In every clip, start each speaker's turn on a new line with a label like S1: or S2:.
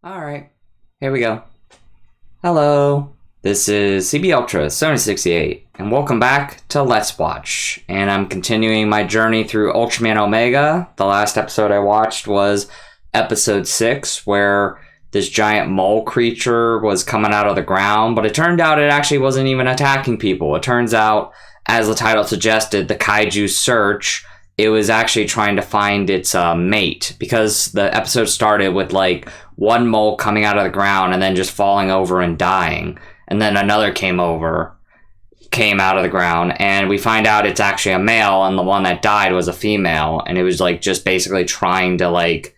S1: Alright, here we go. Hello, this is CB Ultra 768, and welcome back to Let's Watch. And I'm continuing my journey through Ultraman Omega. The last episode I watched was episode 6, where this giant mole creature was coming out of the ground, but it turned out it actually wasn't even attacking people. It turns out, as the title suggested, the kaiju search, it was actually trying to find its mate, because the episode started with like one mole coming out of the ground and then just falling over and dying, and then another came out of the ground, and we find out it's actually a male, and the one that died was a female, and it was like just basically trying to like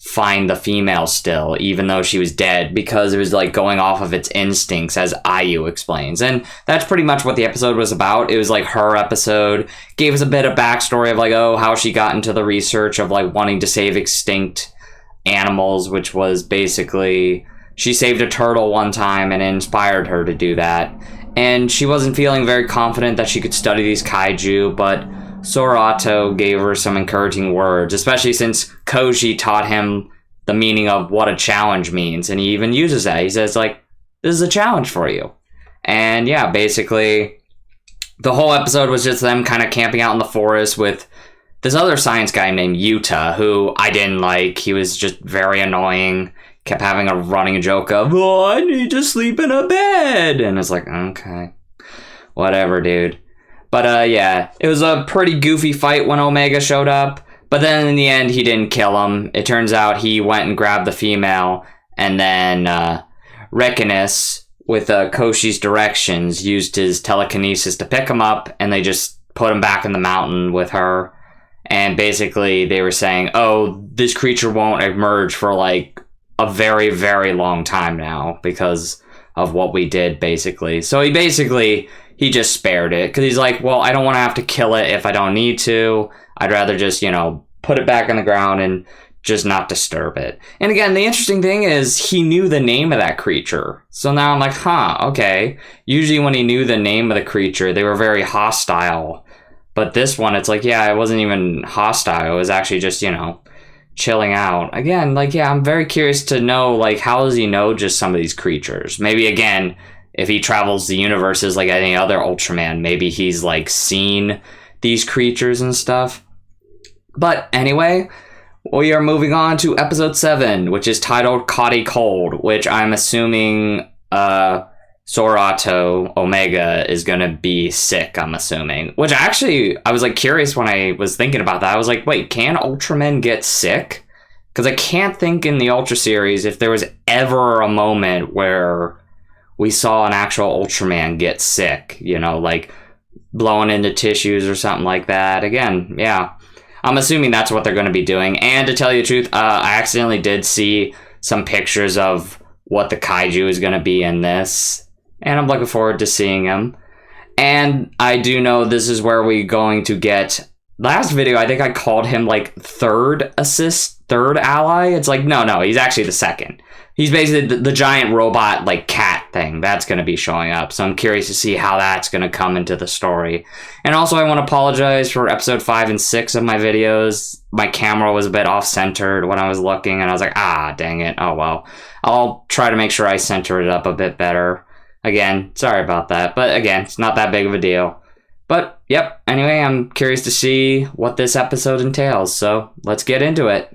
S1: find the female still, even though she was dead, because it was like going off of its instincts, as IU explains. And that's pretty much what the episode was about. It was like her episode, gave us a bit of backstory of like, oh, how she got into the research of like wanting to save extinct animals, which was basically she saved a turtle one time and it inspired her to do that. And she wasn't feeling very confident that she could study these kaiju, but Sorato gave her some encouraging words, especially since Koji taught him the meaning of what a challenge means, and he even uses that. He says, like, this is a challenge for you. And yeah, basically, the whole episode was just them kind of camping out in the forest with this other science guy named Yuta, who I didn't like. He was just very annoying, kept having a running joke of, oh, I need to sleep in a bed. And it's like, okay, whatever, dude. But yeah, it was a pretty goofy fight when Omega showed up. But then in the end, he didn't kill him. It turns out he went and grabbed the female. And then Rekinus, with Koshi's directions, used his telekinesis to pick him up. And they just put him back in the mountain with her. And basically they were saying, oh, this creature won't emerge for like a very, very long time now because of what we did, basically. So he just spared it, because he's like, well, I don't want to have to kill it if I don't need to. I'd rather just, put it back on the ground and just not disturb it. And again, the interesting thing is he knew the name of that creature. So now I'm like, huh, okay. Usually when he knew the name of the creature, they were very hostile. But this one, it's like, yeah, it wasn't even hostile. It was actually just, chilling out. Again, like, yeah, I'm very curious to know, like, how does he know just some of these creatures? Maybe, again, if he travels the universes like any other Ultraman, maybe he's like seen these creatures and stuff. But anyway, we are moving on to episode 7, which is titled Caught Cold, which I'm assuming Sorato Omega is gonna be sick, I'm assuming. Which actually, I was like curious when I was thinking about that. I was like, wait, can Ultramen get sick? Because I can't think in the Ultra series if there was ever a moment where we saw an actual Ultraman get sick, like blowing into tissues or something like that. Again, yeah, I'm assuming that's what they're going to be doing. And to tell you the truth, I accidentally did see some pictures of what the kaiju is going to be in this, and I'm looking forward to seeing him. And I do know this is where we're going to get, last video, I think I called him like third ally. It's like, no, he's actually the second. He's basically the giant robot, like, cat thing. That's going to be showing up. So I'm curious to see how that's going to come into the story. And also, I want to apologize for episode 5 and 6 of my videos. My camera was a bit off-centered when I was looking, and I was like, dang it. Oh, well. I'll try to make sure I center it up a bit better. Again, sorry about that. But again, it's not that big of a deal. But, yep. Anyway, I'm curious to see what this episode entails. So let's get into it.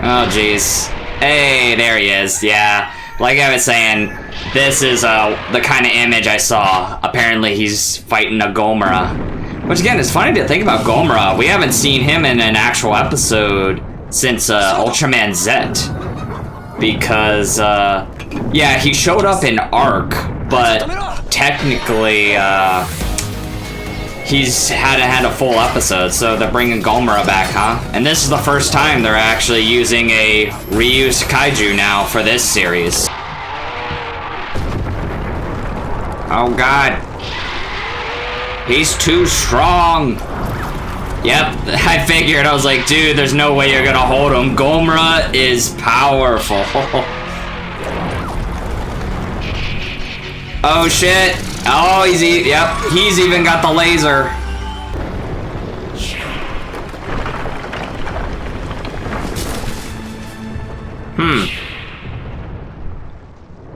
S1: Oh, jeez. Hey, there he is. Yeah. Like I was saying, this is the kind of image I saw. Apparently, he's fighting a Gomora. Which, again, is funny to think about Gomora. We haven't seen him in an actual episode since Ultraman Z. Because, yeah, he showed up in Arc, but technically, he's hadn't had a full episode, so they're bringing Gomora back, huh? And this is the first time they're actually using a reused kaiju now for this series. Oh god. He's too strong. Yep, I figured. I was like, dude, there's no way you're gonna hold him. Gomora is powerful. Oh shit. Oh, he's even got the laser.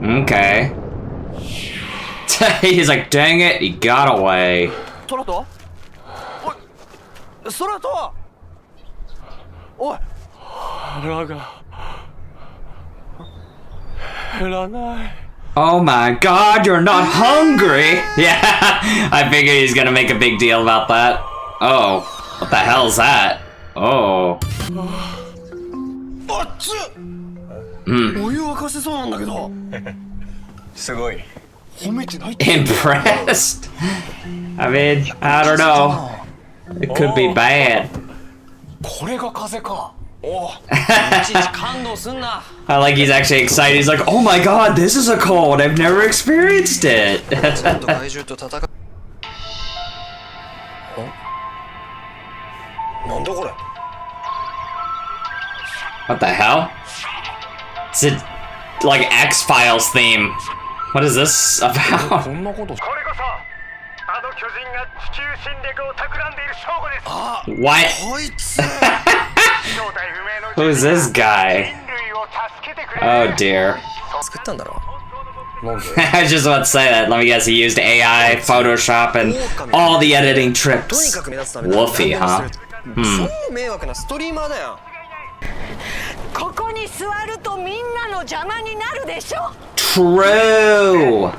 S1: Okay. He's like, dang it, he got away. Oh my god, you're not hungry! Yeah, I figured he's gonna make a big deal about that. Oh, what the hell's that? Oh. Impressed? I mean, I don't know. It could be bad. I like he's actually excited. He's like, oh my god, this is a cold. I've never experienced it. What the hell? It's a, like, X-Files theme. What is this about? What? Who is this guy? Oh dear. I was just about to say that. Let me guess, he used AI, Photoshop, and all the editing tricks. Woofy, huh? True!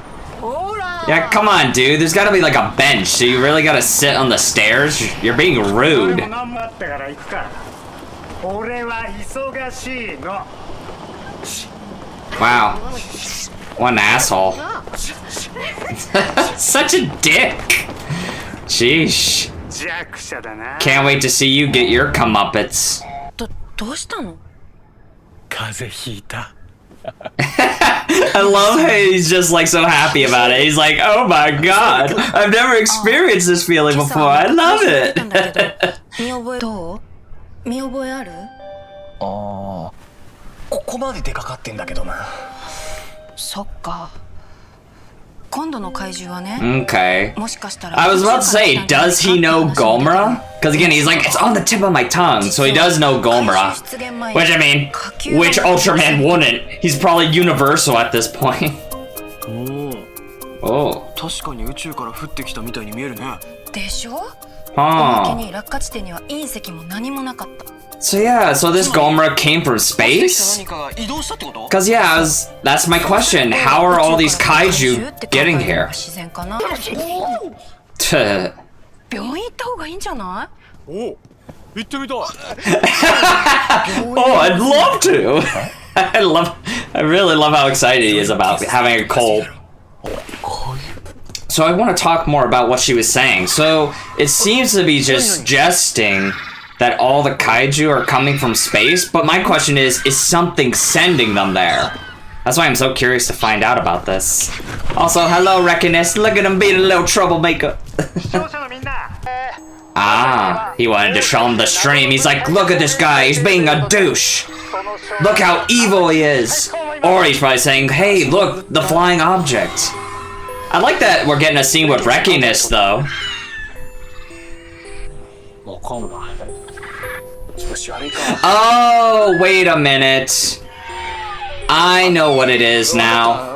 S1: Yeah, come on, dude. There's gotta be like a bench, so you really gotta sit on the stairs? You're being rude. Wow. What an asshole. Such a dick. Sheesh. Can't wait to see you get your comeuppance. I love how he's just like so happy about it. He's like, oh my god, I've never experienced this feeling before. I love it. Okay. I was about to say, does he know Gomra? Because again, he's like, it's on the tip of my tongue, so he does know Gomra. Which, I mean, which Ultraman wouldn't? He's probably universal at this point. Oh. Huh. So yeah, so this Gomra came from space? Cause yeah, that's my question. How are all these kaiju getting here? Oh, I'd love to! I really love how excited he is about having a cold. So I want to talk more about what she was saying. So it seems to be just suggesting that all the kaiju are coming from space, but my question is something sending them there? That's why I'm so curious to find out about this. Also, hello Reckoness, look at him being a little troublemaker. Ah, he wanted to show him the stream. He's like, look at this guy, he's being a douche. Look how evil he is. Or he's probably saying, hey, look, the flying object. I like that we're getting a scene with Reckoness, though. Oh, wait a minute. I know what it is now.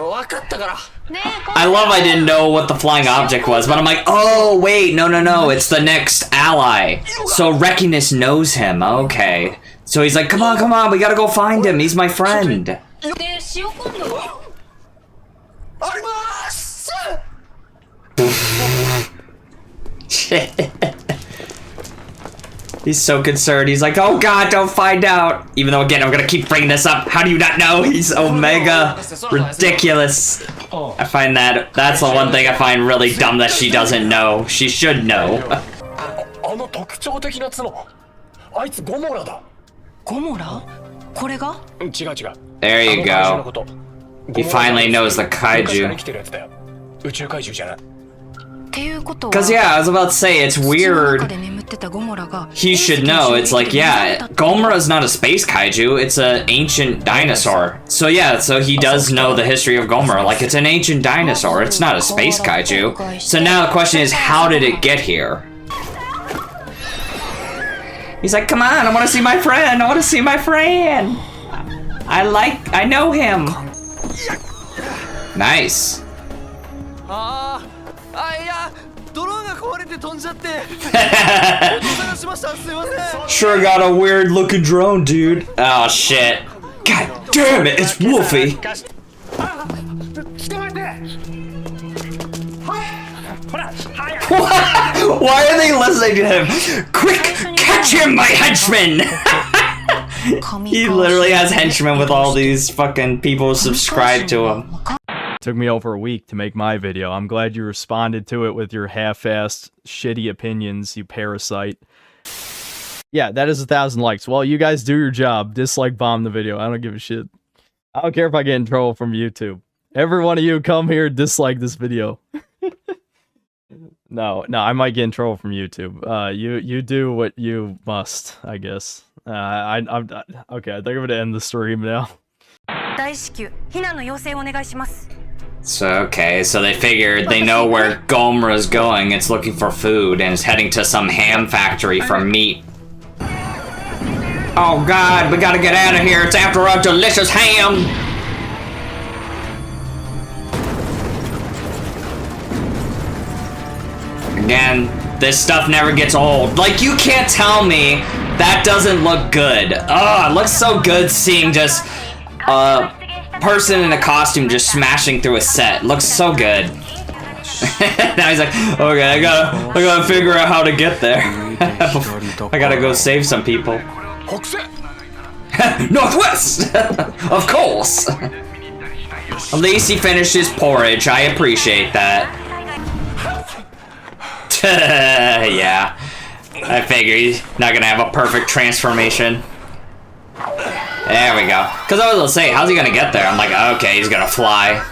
S1: I love I didn't know what the flying object was, but I'm like, oh, wait, no, it's the next ally. So Reckoness knows him, okay. So he's like, come on, we gotta go find him, he's my friend. He's so concerned. He's like, oh god, don't find out. Even though, again, I'm gonna keep bringing this up. How do you not know? He's Omega. Ridiculous. I find that's the one thing I find really dumb that she doesn't know. She should know. There you go. He finally knows the kaiju. Cause yeah, I was about to say, it's weird. He should know. It's like, yeah, Gomra is not a space kaiju, it's an ancient dinosaur. So yeah, so he does know the history of Gomra. Like, it's an ancient dinosaur, it's not a space kaiju. So now the question is, how did it get here? He's like, come on, I wanna see my friend, I wanna see my friend. I know him. Nice. Sure got a weird looking drone, dude. Oh shit. God damn it, it's Wolfie. Why are they listening to him? Quick, catch him, my henchman! He literally has henchmen with all these fucking people subscribed to him.
S2: Took me over a week to make my video. I'm glad you responded to it with your half-assed, shitty opinions, you parasite. Yeah, that is 1,000 likes. Well, you guys do your job. Dislike bomb the video. I don't give a shit. I don't care if I get in trouble from YouTube. Every one of you come here, dislike this video. No, I might get in trouble from YouTube. You do what you must, I guess. I'm okay. I think I'm gonna end the stream now.
S1: So okay, so they figured they know where Gomra's going. It's looking for food and is heading to some ham factory for meat. Oh god, we gotta get out of here. It's after our delicious ham. Again, this stuff never gets old. Like, you can't tell me that doesn't look good. Oh, it looks so good seeing just a person in a costume just smashing through a set. It looks so good. Now he's like, okay, I gotta figure out how to get there. I gotta go save some people. Northwest! Of course! At least he finished his porridge. I appreciate that. Yeah, I figure he's not gonna have a perfect transformation. There we go. Cause I was gonna say, how's he gonna get there? I'm like, okay, he's gonna fly.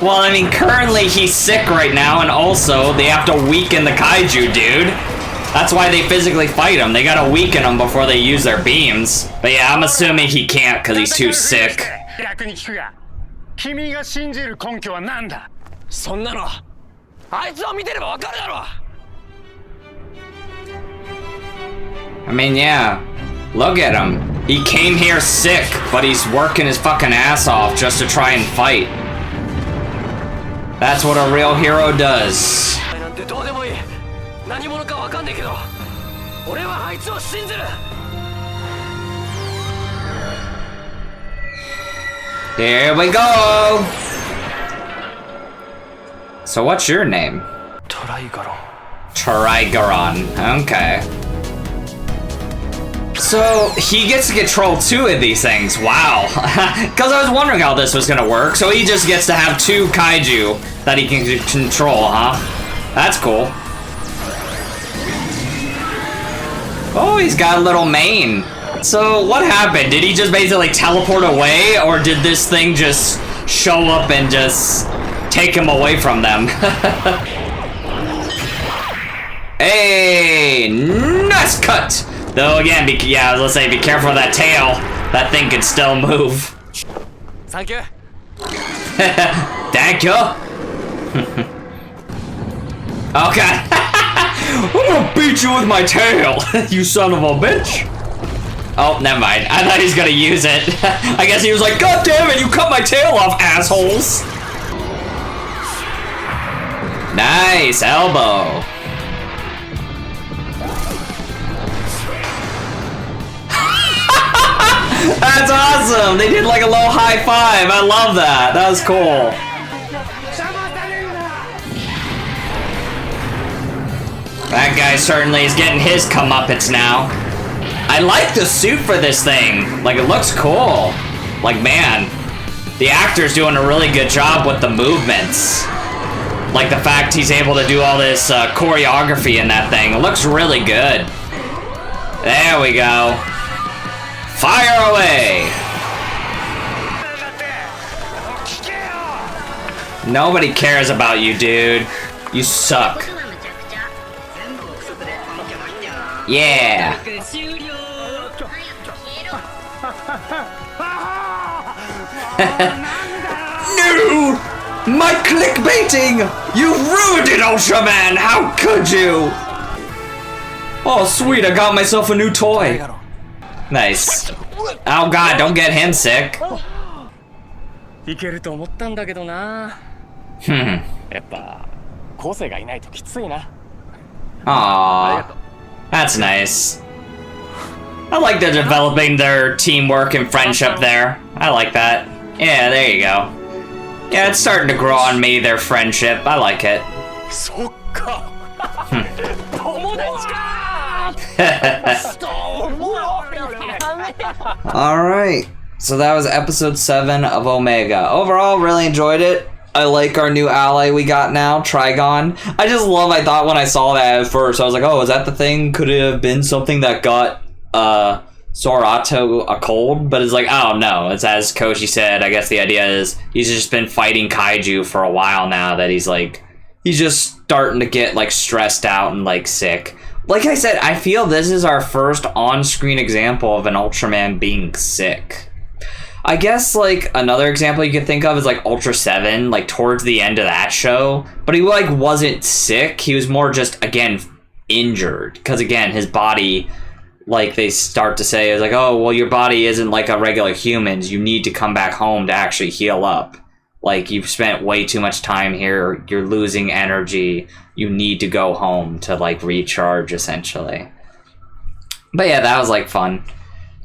S1: Well, I mean, currently he's sick right now, and also they have to weaken the kaiju, dude. That's why they physically fight him. They gotta weaken him before they use their beams. But yeah, I'm assuming he can't because he's too sick. I mean, yeah. Look at him. He came here sick, but he's working his fucking ass off just to try and fight. That's what a real hero does. Here we go! So what's your name? Trigaron. Okay. So he gets to control 2 of these things. Wow. Because I was wondering how this was gonna work. So he just gets to have 2 kaiju that he can control, huh? That's cool. Oh, he's got a little mane. So what happened? Did he just basically teleport away, or did this thing just show up and just take him away from them? Hey, nice cut. Though again, yeah, let's say be careful of that tail. That thing can still move.
S3: Thank you.
S1: Thank you. Okay. I'm gonna beat you with my tail, you son of a bitch. Oh, never mind. I thought he was gonna use it. I guess he was like, God damn it, you cut my tail off, assholes. Nice elbow. That's awesome! They did like a little high five. I love that. That was cool. That guy certainly is getting his comeuppance now. I like the suit for this thing. Like, it looks cool. Like, man, the actor's doing a really good job with the movements. Like the fact he's able to do all this choreography in that thing. It looks really good. There we go. Fire away! Nobody cares about you, dude. You suck. Yeah. No! My clickbaiting! You ruined it, Ultraman! How could you? Oh, sweet, I got myself a new toy. Nice. Oh god, don't get him sick. Aww. That's nice. I like they're developing their teamwork and friendship there. I like that. Yeah, there you go. Yeah, it's starting to grow on me, their friendship. I like it. Alright, so that was episode 7 of Omega. Overall, really enjoyed it. I like our new ally we got now, Trigon. I thought when I saw that at first, I was like, oh, is that the thing? Could it have been something that got Sorato a cold? But it's like, oh no, it's as Koshi said, I guess the idea is he's just been fighting kaiju for a while now, that he's just starting to get like stressed out and like sick. Like I said, I feel this is our first on-screen example of an Ultraman being sick. I guess like another example you could think of is like Ultra 7, like towards the end of that show, but he like wasn't sick, he was more just, again, injured, because again, his body, like they start to say, is like, oh, well, your body isn't like a regular human's, you need to come back home to actually heal up. Like, you've spent way too much time here, you're losing energy, you need to go home to like recharge, essentially. But yeah, that was like fun,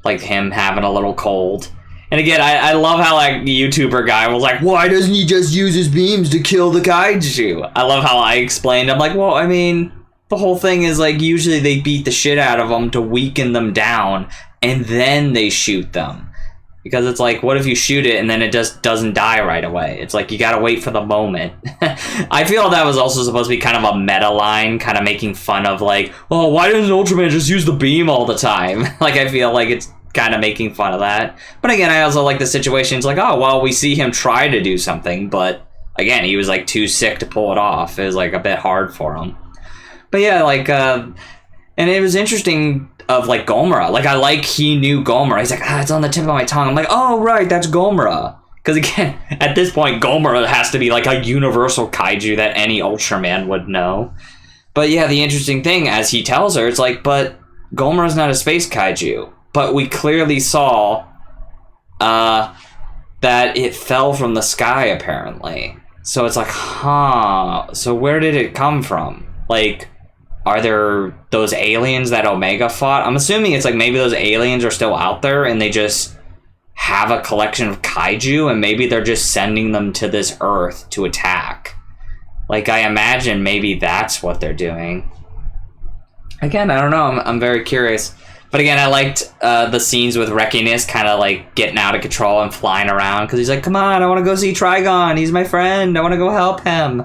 S1: like him having a little cold. And again, I love how like the YouTuber guy was like, why doesn't he just use his beams to kill the kaiju? I love how I explained, I'm like, well, I mean, the whole thing is like, usually they beat the shit out of them to weaken them down, and then they shoot them. Because it's like, what if you shoot it and then it just doesn't die right away? It's like, you gotta wait for the moment. I feel that was also supposed to be kind of a meta line, kind of making fun of like, oh, why doesn't Ultraman just use the beam all the time? Like, I feel like it's kind of making fun of that. But again, I also like the situation. It's like, oh, well, we see him try to do something, but again, he was like too sick to pull it off. It was like a bit hard for him. But yeah, like, and it was interesting of like Gomora. Like, I like he knew Gomora. He's like, it's on the tip of my tongue. I'm like, oh, right, that's Gomora. Because again, at this point, Gomora has to be like a universal kaiju that any Ultraman would know. But yeah, the interesting thing, as he tells her, it's like, but Gomora's not a space kaiju. But we clearly saw that it fell from the sky, apparently. So it's like, huh, so where did it come from? Like, are there those aliens that Omega fought? I'm assuming it's like maybe those aliens are still out there and they just have a collection of kaiju and maybe they're just sending them to this Earth to attack. Like, I imagine maybe that's what they're doing. Again, I don't know, I'm very curious. But again, I liked the scenes with Reckiness kind of like getting out of control and flying around, because he's like, come on, I want to go see Trigon. He's my friend. I want to go help him.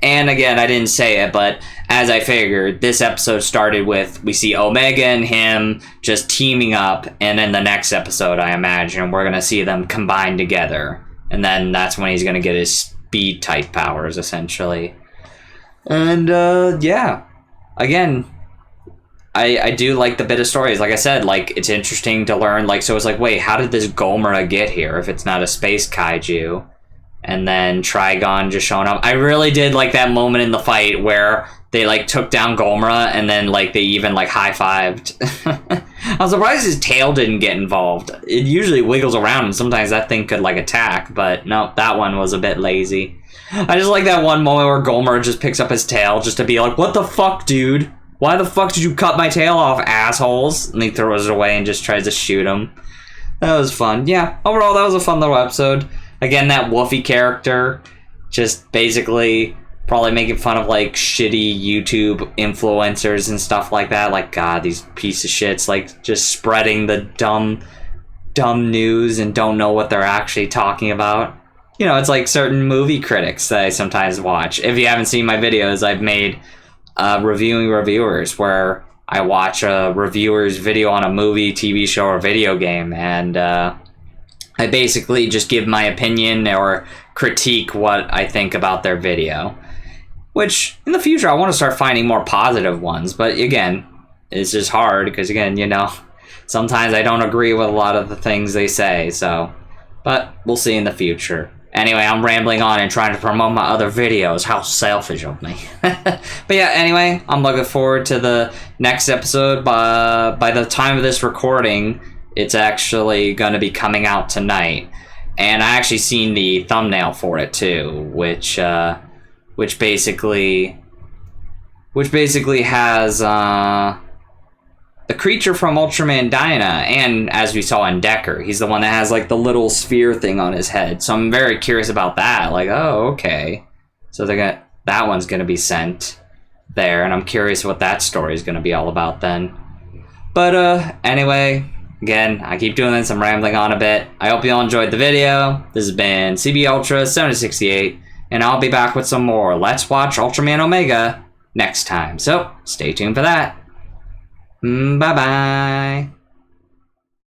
S1: And again, I didn't say it, but as I figured, this episode started with, we see Omega and him just teaming up. And then the next episode, I imagine, we're going to see them combine together. And then that's when he's going to get his speed type powers, essentially. And yeah, again, I do like the bit of stories. Like I said, like, it's interesting to learn, like, so it's like, wait, how did this Gomora get here if it's not a space kaiju? And then Trigon just showing up. I really did like that moment in the fight where they like took down Gomora and then like they even like high-fived. I'm surprised his tail didn't get involved. It usually wiggles around and sometimes that thing could like attack, but no, that one was a bit lazy. I just like that one moment where Gomora just picks up his tail just to be like, what the fuck, dude? Why the fuck did you cut my tail off, assholes? And he throws it away and just tries to shoot him. That was fun. Yeah, overall, that was a fun little episode. Again, that Woofy character, just basically probably making fun of, like, shitty YouTube influencers and stuff like that. Like, God, these piece of shits, like, just spreading the dumb news and don't know what they're actually talking about. You know, it's like certain movie critics that I sometimes watch. If you haven't seen my videos, I've made reviewing reviewers, where I watch a reviewer's video on a movie, TV show, or video game, and I basically just give my opinion or critique what I think about their video. Which, in the future, I want to start finding more positive ones, but again, it's just hard, because again, you know, Sometimes I don't agree with a lot of the things they say, so... But we'll see in the future. Anyway, I'm rambling on and trying to promote my other videos. How selfish of me. But yeah, anyway, I'm looking forward to the next episode. By the time of this recording, it's actually going to be coming out tonight. And I actually seen the thumbnail for it too, which basically has the creature from Ultraman Dyna, and as we saw in Decker, he's the one that has like the little sphere thing on his head. So I'm very curious about that. Like, oh, okay. So that one's gonna be sent there, and I'm curious what that story is gonna be all about then. But anyway, again, I keep doing this, I'm rambling on a bit. I hope you all enjoyed the video. This has been CB Ultra 768, and I'll be back with some more Let's Watch Ultraman Omega next time. So stay tuned for that. Bye-bye.